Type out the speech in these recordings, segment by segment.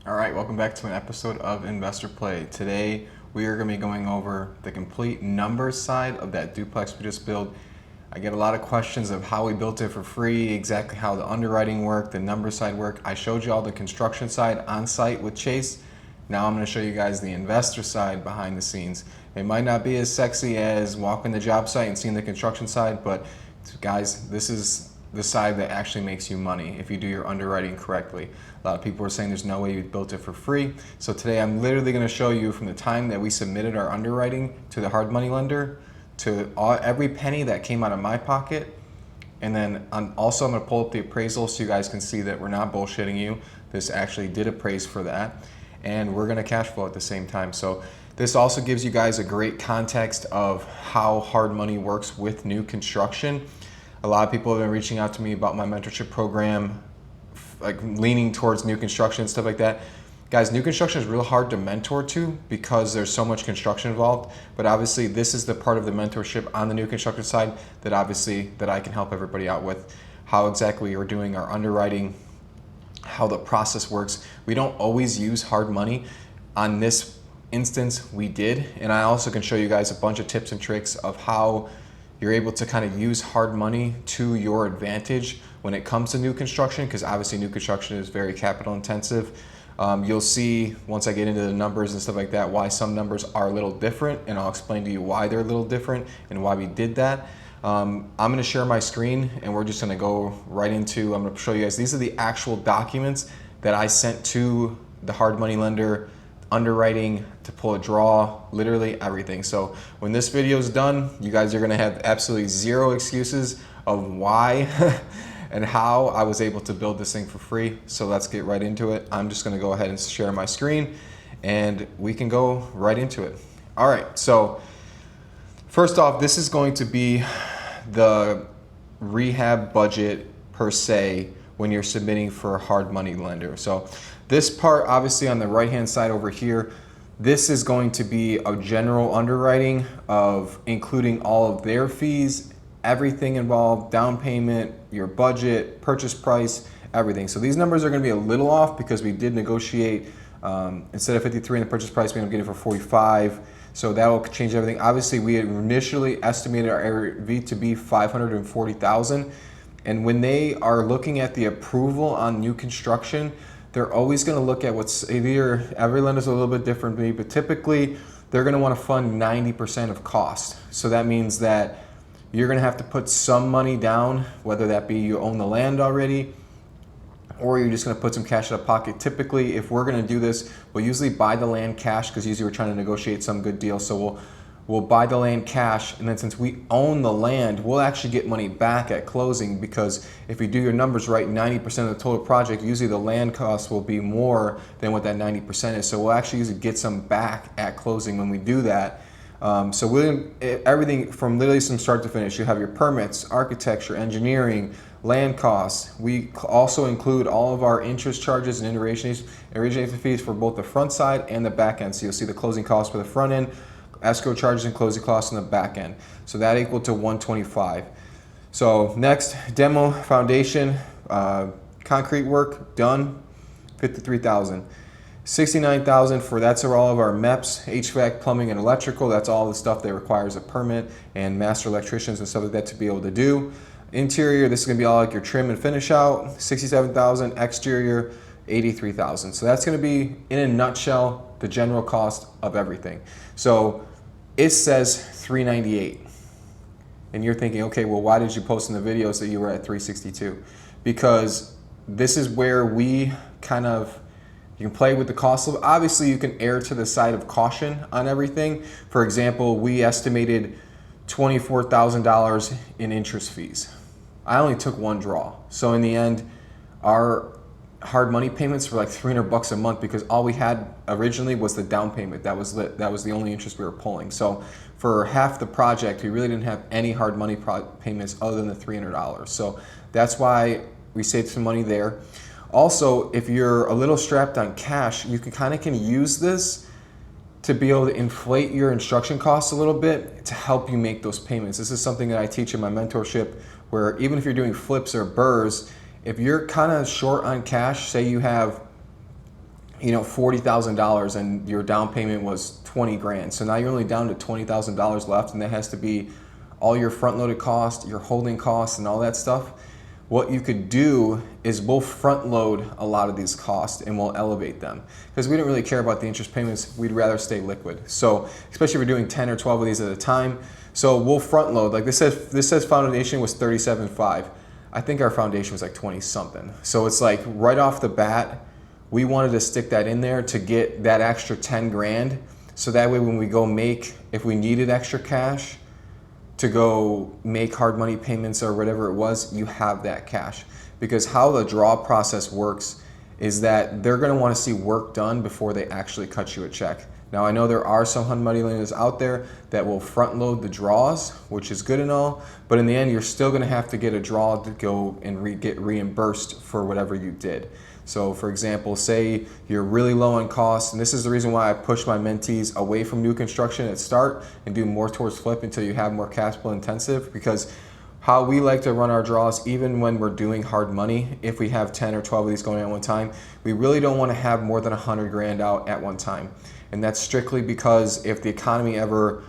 All right, welcome back to an episode of Investor Play. Today we are going to be going over the complete numbers side of that duplex we just built. I get a lot of questions of how we built it for free, exactly how the underwriting worked, the numbers side worked. I showed you all the construction side on site with Chase. Now I'm going to show you guys the investor side behind the scenes. It might not be as sexy as walking the job site and seeing the construction side, but guys, this is the side that actually makes you money if you do your underwriting correctly. A lot of people are saying there's no way you built it for free. So today I'm literally going to show you from the time that we submitted our underwriting to the hard money lender to every penny that came out of my pocket. And then I'm going to pull up the appraisal so you guys can see that we're not bullshitting you. This actually did appraise for that. And we're going to cash flow at the same time. So this also gives you guys a great context of how hard money works with new construction. A lot of people have been reaching out to me about my mentorship program, like leaning towards new construction and stuff like that. Guys, new construction is real hard to mentor to because there's so much construction involved. But obviously this is the part of the mentorship on the new construction side that I can help everybody out with. How exactly we're doing our underwriting, how the process works. We don't always use hard money. On this instance, we did. And I also can show you guys a bunch of tips and tricks of how you're able to kind of use hard money to your advantage when it comes to new construction, because obviously new construction is very capital intensive. You'll see once I get into the numbers and stuff like that why some numbers are a little different, and I'll explain to you why they're a little different and why we did that. I'm going to share my screen and we're just going to go right into, I'm going to show you guys, these are the actual documents that I sent to the hard money lender, underwriting, to pull a draw, literally everything. So when this video is done, you guys are going to have absolutely zero excuses of why and how I was able to build this thing for free. So let's get right into it. I'm just going to go ahead and share my screen and we can go right into it. All right, so first off, this is going to be the rehab budget per se when you're submitting for a hard money lender. So this part, obviously on the right hand side over here, this is going to be a general underwriting of including all of their fees, everything involved, down payment, your budget, purchase price, everything. So these numbers are going to be a little off because we did negotiate, instead of 53 in the purchase price, we ended up getting it for 45. So that'll change everything. Obviously, we had initially estimated our ARV to be 540,000. And when they are looking at the approval on new construction, they're always going to look at what's either, every lender's a little bit different, but typically they're going to want to fund 90% of cost. So that means that you're going to have to put some money down, whether that be you own the land already or you're just going to put some cash out of pocket. Typically, if we're going to do this, we'll usually buy the land cash because usually we're trying to negotiate some good deal. So we'll buy the land cash, and then since we own the land, we'll actually get money back at closing, because if you do your numbers right, 90% of the total project, usually the land cost will be more than what that 90% is. So we'll actually usually get some back at closing when we do that. So everything from literally from start to finish, you have your permits, architecture, engineering, land costs. We also include all of our interest charges and origination fees for both the front side and the back end. So you'll see the closing costs for the front end, escrow charges and closing costs on the back end. So that equal to 125. So next, demo, foundation, concrete work done, 53,000. 69,000 for that's all of our MEPs, HVAC, plumbing, and electrical. That's all the stuff that requires a permit and master electricians and stuff like that to be able to do. Interior, this is gonna be all like your trim and finish out, 67,000. Exterior, 83,000. So that's gonna be, in a nutshell, the general cost of everything. So it says 398. And you're thinking, okay, well, why did you post in the videos that you were at 362? Because this is where we kind of, you can play with the cost. Obviously, you can err to the side of caution on everything. For example, we estimated $24,000 in interest fees. I only took one draw. So in the end, our hard money payments were like $300 a month because all we had originally was the down payment. That was the only interest we were pulling. So for half the project, we really didn't have any hard money payments other than the $300. So that's why we saved some money there. Also, if you're a little strapped on cash, you can use this to be able to inflate your instruction costs a little bit to help you make those payments. This is something that I teach in my mentorship, where even if you're doing flips or burrs, if you're kind of short on cash, say you have $40,000 and your down payment was 20 grand. So now you're only down to $20,000 left, and that has to be all your front loaded costs, your holding costs, and all that stuff. What you could do is we'll front load a lot of these costs and we'll elevate them, because we don't really care about the interest payments. We'd rather stay liquid. So especially if you're doing 10 or 12 of these at a time. So we'll front load, like this says foundation was 37.5. I think our foundation was like 20 something. So it's like right off the bat, we wanted to stick that in there to get that extra 10 grand. So that way when we go make, if we needed extra cash to go make hard money payments or whatever it was, you have that cash. Because how the draw process works is that they're gonna wanna see work done before they actually cut you a check. Now I know there are some hard money lenders out there that will front load the draws, which is good and all, but in the end you're still gonna have to get a draw to go and get reimbursed for whatever you did. So for example, say you're really low on costs, and this is the reason why I push my mentees away from new construction at start and do more towards flip until you have more capital intensive, because how we like to run our draws, even when we're doing hard money, if we have 10 or 12 of these going at one time, we really don't want to have more than 100 grand out at one time. And that's strictly because if the economy ever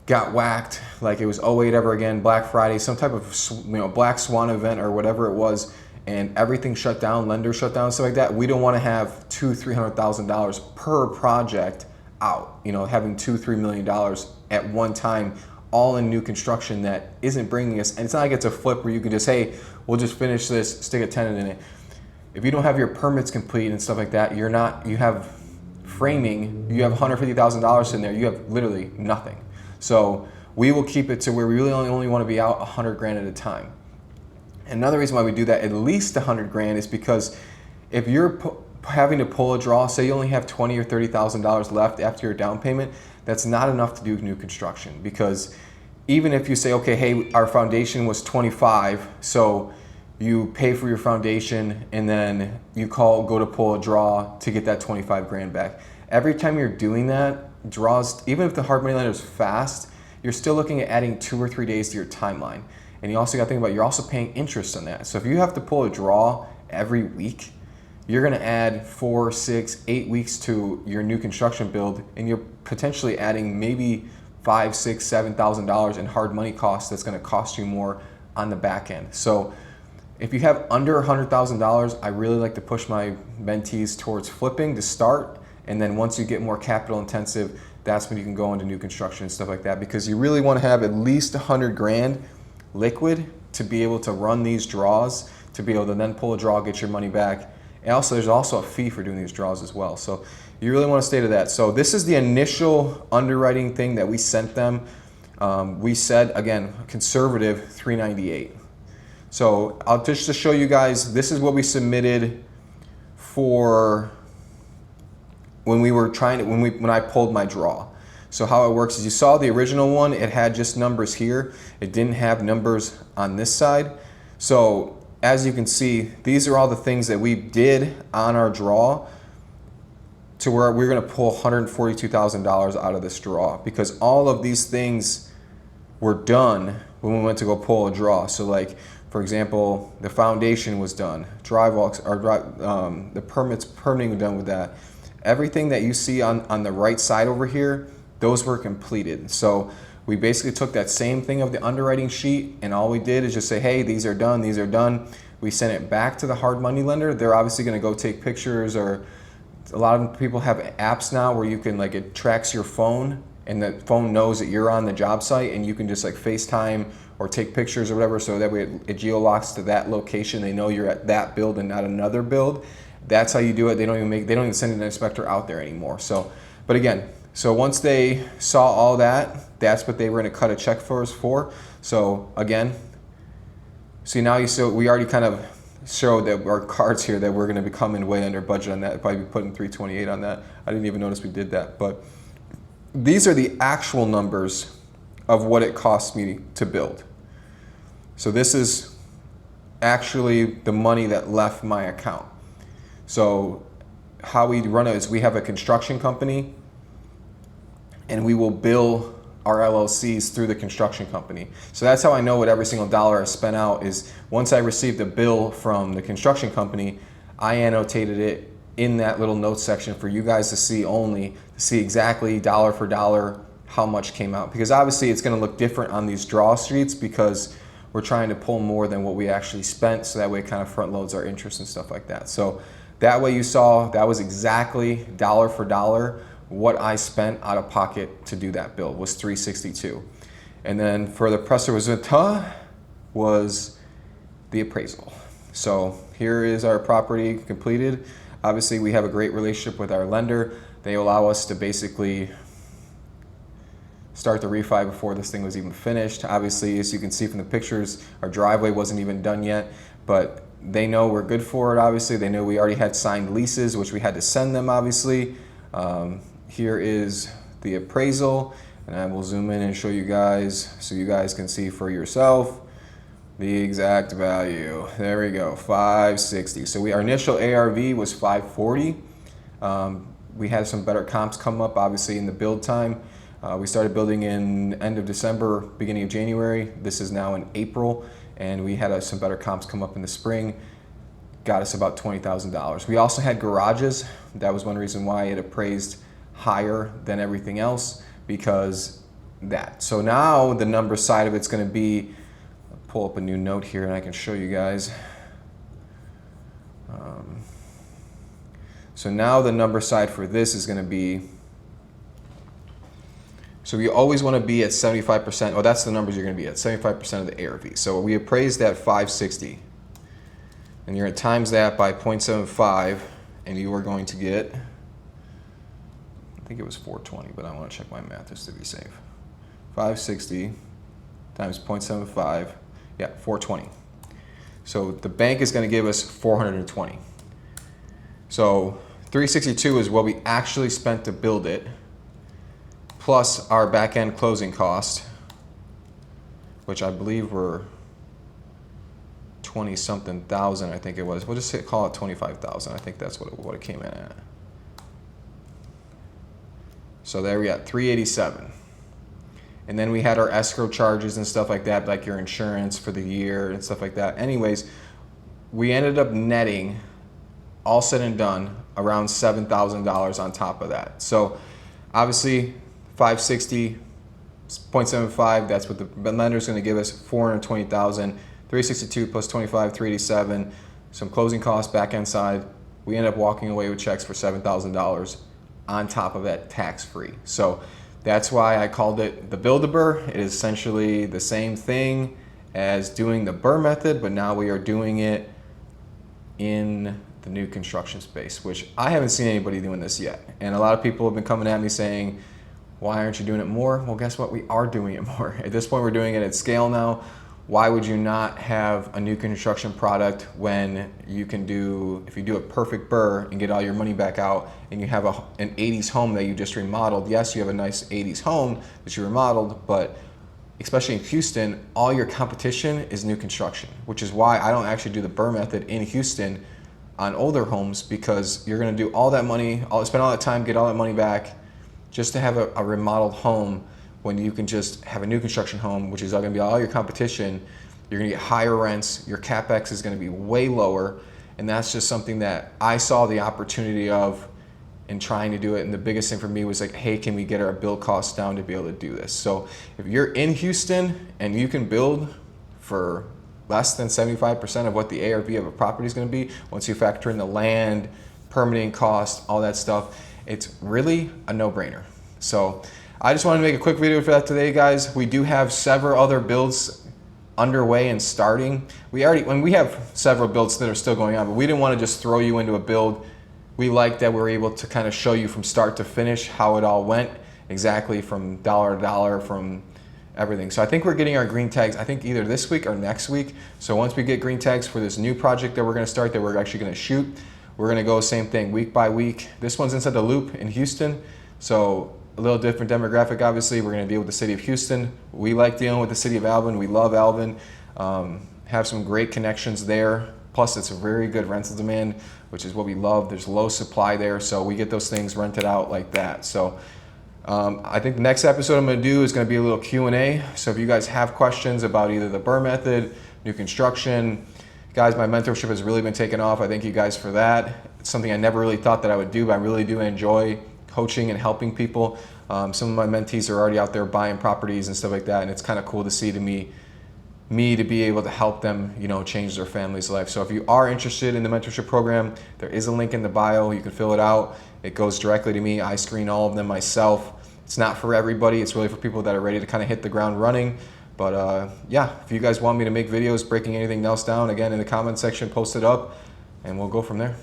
got whacked, like it was 08 ever again, Black Friday, some type of black swan event or whatever it was, and everything shut down, lenders shut down, stuff like that, we don't want to have $200,000-$300,000 per project out, having $2-3 million at one time, all in new construction that isn't bringing us. And it's not like it's a flip where you can just, hey, we'll just finish this, stick a tenant in it. If you don't have your permits complete and stuff like that, you have framing, you have $150,000 in there, you have literally nothing. So we will keep it to where we really only want to be out 100 grand at a time. Another reason why we do that at least 100 grand is because if you're having to pull a draw, say you only have $20,000 or $30,000 left after your down payment, that's not enough to do new construction. Because even if you say, okay, hey, our foundation was 25, so you pay for your foundation and then you go to pull a draw to get that 25 grand back. Every time you're doing that, draws, even if the hard money lender is fast, you're still looking at adding 2 or 3 days to your timeline. And you also got to think about, you're also paying interest on that. So if you have to pull a draw every week, you're going to add 4, 6, 8 weeks to your new construction build, and you're potentially adding maybe $5,000, $6,000, $7,000 in hard money costs. That's going to cost you more on the back end. So if you have under $100,000, I really like to push my mentees towards flipping to start, and then once you get more capital intensive, that's when you can go into new construction and stuff like that, because you really want to have at least 100 grand liquid to be able to run these draws, to be able to then pull a draw, get your money back. And also, there's also a fee for doing these draws as well. So you really want to stay to that. So this is the initial underwriting thing that we sent them. We said, again, conservative 398. So I'll just to show you guys, this is what we submitted for when I pulled my draw. So how it works is, you saw the original one, it had just numbers here. It didn't have numbers on this side. So as you can see, these are all the things that we did on our draw to where we're gonna pull $142,000 out of this draw, because all of these things were done when we went to go pull a draw. So like, for example, the foundation was done, the permitting was done with that. Everything that you see on the right side over here, those were completed. So we basically took that same thing of the underwriting sheet, and all we did is just say, hey, these are done, these are done. We sent it back to the hard money lender. They're obviously gonna go take pictures, or a lot of people have apps now where you can, like, it tracks your phone, and the phone knows that you're on the job site, and you can just like FaceTime or take pictures or whatever, so that way it geolocks to that location. They know you're at that build and not another build. That's how you do it. They don't even send an inspector out there anymore. So, but again, so once they saw all that, that's what they were going to cut a check for us for. So again, see now we already kind of showed that our cards here that we're going to be coming way under budget on that. Probably be putting 328 on that. I didn't even notice we did that. But these are the actual numbers of what it cost me to build. So this is actually the money that left my account. So how we run it is, we have a construction company, and we will bill our LLCs through the construction company. So that's how I know what every single dollar I spent out is. Once I received a bill from the construction company, I annotated it in that little notes section for you guys to see only, to see exactly dollar for dollar how much came out. Because obviously it's going to look different on these draw sheets because we're trying to pull more than what we actually spent, so that way it kind of front loads our interest and stuff like that. So that way you saw that was exactly dollar for dollar what I spent out of pocket to do that build was $362. And then for the prérequisite was the appraisal. So here is our property completed. Obviously we have a great relationship with our lender. They allow us to basically start the refi before this thing was even finished. Obviously, as you can see from the pictures, our driveway wasn't even done yet, but they know we're good for it. Obviously, they know we already had signed leases, which we had to send them, obviously. Here is the appraisal, and I will zoom in and show you guys so you guys can see for yourself the exact value. There we go, 560. So our initial ARV was 540. We had some better comps come up, obviously, in the build time. We started building in end of December, beginning of January. This is now in April, and we had some better comps come up in the spring. Got us about $20,000. We also had garages. That was one reason why it appraised higher than everything else, because that. So now the number side of it's going to be, I'll pull up a new note here and I can show you guys. So now the number side for this is going to be, so we always want to be at 75%. Oh, that's the numbers you're going to be at, 75% of the ARV. So we appraised at 560. And you're going to times that by 0.75, and you are going to get, I think it was 420, but I want to check my math just to be safe. 560 times 0.75, yeah, 420. So the bank is going to give us 420. So 362 is what we actually spent to build it, plus our back-end closing cost, which I believe were 20-something thousand, I think it was. We'll just call it 25,000. I think that's what it came in at. So there we got 387. And then we had our escrow charges and stuff like that, like your insurance for the year and stuff like that. Anyways, we ended up netting, all said and done, around $7,000 on top of that. So obviously 560, 0.75, that's what the lender's going to give us, 420,000, 362 plus 25, 387, some closing costs back end side. We end up walking away with checks for $7,000 on top of that tax-free. So that's why I called it the Build-A-Burr. It is essentially the same thing as doing the Burr method, but now we are doing it in the new construction space, which I haven't seen anybody doing this yet. And a lot of people have been coming at me saying, why aren't you doing it more? Well, guess what? We are doing it more. At this point, we're doing it at scale now. Why would you not have a new construction product when you can do, if you do a perfect burr and get all your money back out and you have an 80s home that you just remodeled? Yes, you have a nice 80s home that you remodeled, but especially in Houston, all your competition is new construction, which is why I don't actually do the burr method in Houston on older homes, because you're going to do all that money, spend all that time, get all that money back just to have a remodeled home, when you can just have a new construction home, which is going to be all your competition. You're going to get higher rents, your CapEx is going to be way lower, and that's just something that I saw the opportunity of in trying to do it. And the biggest thing for me was like, hey, can we get our build costs down to be able to do this? So if you're in Houston and you can build for less than 75% of what the ARV of a property is going to be, once you factor in the land, permitting cost, all that stuff, it's really a no-brainer. So I just wanted to make a quick video for that today, guys. We do have several other builds underway and starting. We have several builds that are still going on, but we didn't want to just throw you into a build. We like that we're able to kind of show you from start to finish how it all went, exactly from dollar to dollar, from everything. So I think we're getting our green tags, I think either this week or next week. So once we get green tags for this new project that we're going to start, that we're actually going to shoot, we're going to go same thing week by week. This one's inside the Loop in Houston, so a little different demographic. Obviously, we're going to deal with the city of Houston. We like dealing with the city of Alvin. We love Alvin. Have some great connections there. Plus, it's a very good rental demand, which is what we love. There's low supply there, so we get those things rented out like that. So I think the next episode I'm going to do is going to be a little Q&A. So if you guys have questions about either the burr method, new construction, Guys, my mentorship has really been taking off. I thank you guys for that. It's something I never really thought that I would do, but I really do enjoy coaching and helping people. Some of my mentees are already out there buying properties and stuff like that, and it's kind of cool to see me to be able to help them, change their family's life. So if you are interested in the mentorship program, there is a link in the bio. You can fill it out. It goes directly to me. I screen all of them myself. It's not for everybody. It's really for people that are ready to kind of hit the ground running. But yeah, if you guys want me to make videos breaking anything else down, again, in the comment section, post it up, and we'll go from there.